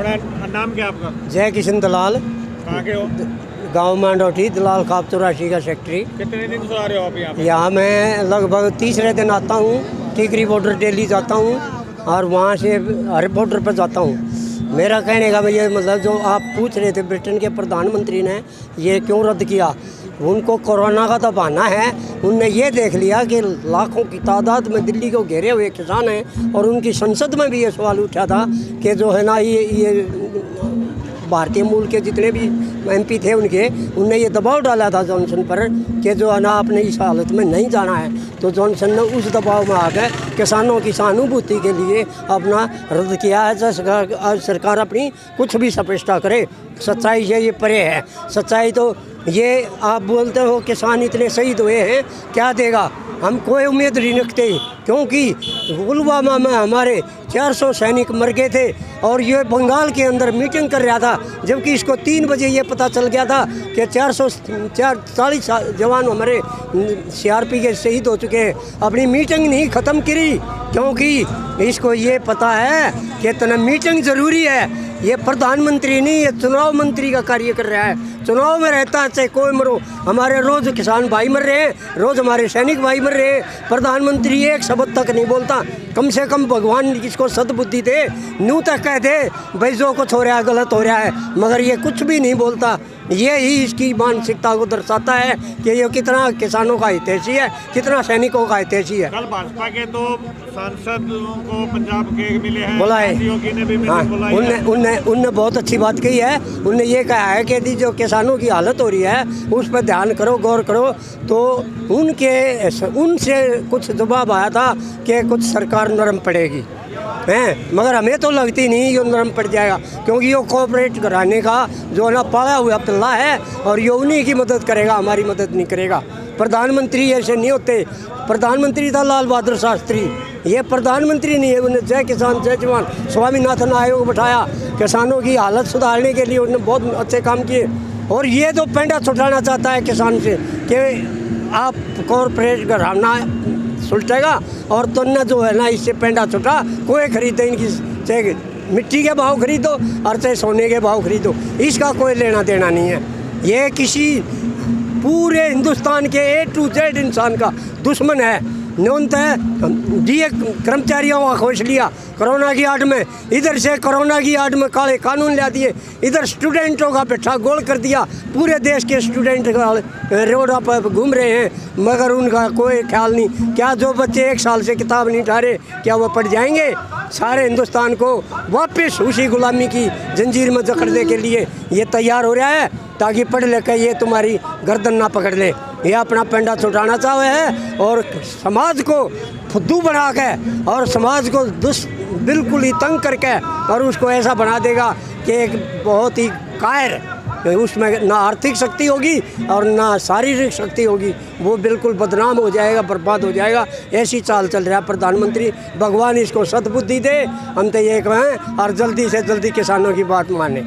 अपना नाम क्या आपका? जय किशन दलाल, कहाँ के हो? गांव मांडोठी, दलाल खाप 84 का सेक्रेटरी। कितने दिन से आ रहे हो आप यहाँ पे? यहाँ मैं लगभग 30 दिन आता हूँ। टिकरी बॉर्डर डेली जाता हूँ और वहाँ से हर बॉर्डर पर जाता हूँ। मेरा कहने का भैया मतलब जो आप पूछ रहे थे ब्रिटेन के प्रधानमंत्री ने ये क्यों रद्द किया, उनको कोरोना का तो बहाना है। उनने ये देख लिया कि लाखों की तादाद में दिल्ली को घेरे हुए किसान हैं और उनकी संसद में भी ये सवाल उठा था कि जो है ना ये भारतीय मूल के जितने भी एमपी थे उनने ये दबाव डाला था जॉनसन पर कि जो है ना आपने इस हालत में नहीं जाना है। तो जॉनसन ने उस दबाव में आकर किसानों की सहानुभूति के लिए अपना रद्द किया है। सरकार अपनी कुछ भी स्पष्टता करे, सच्चाई से ये परे है। सच्चाई तो ये आप बोलते हो किसान इतने शहीद हुए हैं, क्या देगा, हम कोई उम्मीद नहीं रखते क्योंकि पुलवामा में हमारे 400 सैनिक मर गए थे और ये बंगाल के अंदर मीटिंग कर रहा था, जबकि इसको 3 बजे ये पता चल गया था कि 440 जवान हमारे सीआरपी के शहीद हो चुके हैं। अपनी मीटिंग नहीं ख़त्म करी क्योंकि इसको ये पता है कि इतना मीटिंग ज़रूरी है। ये प्रधानमंत्री नहीं, ये चुनाव मंत्री का कार्य कर रहा है। चुनाव में रहता है चाहे कोई मरो, हमारे रोज़ किसान भाई मर रहे हैं, रोज़ हमारे सैनिक भाई मर रहे हैं। प्रधानमंत्री एक शब्द तक नहीं बोलता, कम से कम भगवान इसको सद्बुद्धि दे, न्यू तक कह दे भाई जो कुछ हो रहा है गलत हो रहा है, मगर ये कुछ भी नहीं बोलता। ये ही इसकी मानसिकता को दर्शाता है कि ये कितना किसानों का हितैषी है, कितना सैनिकों का हितैषी है। कल भाजपा के तो सांसद को पंजाब के मिले हैं, बुलाए, योगी ने भी हाँ, उनने बहुत अच्छी बात कही है। उनने ये कहा है कि जो किसानों की हालत हो रही है उस पर ध्यान करो, गौर करो। तो उनसे कुछ जवाब आया था कि कुछ सरकार नरम पड़ेगी हैं, मगर हमें तो लगती नहीं ये नरम पड़ जाएगा क्योंकि ये कोऑपरेट कराने का जो ना पाया हुआ अब्दुल्ला है और ये उन्हीं की मदद करेगा, हमारी मदद नहीं करेगा। प्रधानमंत्री ऐसे नहीं होते। प्रधानमंत्री था लाल बहादुर शास्त्री, ये प्रधानमंत्री नहीं है। उन्हें जय किसान जय जवान स्वामीनाथन आयोग बैठाया, किसानों की हालत सुधारने के लिए उन्होंने बहुत अच्छे काम किए। और ये तो पेंडा छुटाना चाहता है किसान से कि आप कॉरपोरेट घराना सुलटेगा और तुमने जो है ना इससे पेंडा छुटा, कोई खरीदे इनकी, चाहे मिट्टी के भाव खरीदो और चाहे सोने के भाव खरीदो, इसका कोई लेना देना नहीं है। ये किसी पूरे हिंदुस्तान के A to Z इंसान का दुश्मन है। न्यूनतः डीए कर्मचारियों का खोज लिया कोरोना की आड़ में, इधर से कोरोना की आड़ में काले कानून ला दिए, इधर स्टूडेंटों का बैठा गोल कर दिया। पूरे देश के स्टूडेंट रोड पर घूम रहे हैं मगर उनका कोई ख्याल नहीं। क्या जो बच्चे 1 साल से किताब नहीं उठा रहे क्या वो पढ़ जाएंगे? सारे हिंदुस्तान को वापस उसी गुलामी की जंजीर में जकड़ने के लिए ये तैयार हो रहा है ताकि पढ़ लेकर ये तुम्हारी गर्दन ना पकड़ ले। ये अपना पेंडा छुटाना चाहे है और समाज को फुद्दू बना के और समाज को बिल्कुल ही तंग करके और उसको ऐसा बना देगा कि एक बहुत ही कायर, उसमें ना आर्थिक शक्ति होगी और ना शारीरिक शक्ति होगी, वो बिल्कुल बदनाम हो जाएगा, बर्बाद हो जाएगा। ऐसी चाल चल रहा है प्रधानमंत्री। भगवान इसको सद्बुद्धि दे, हम तो ये कहें और जल्दी से जल्दी किसानों की बात माने।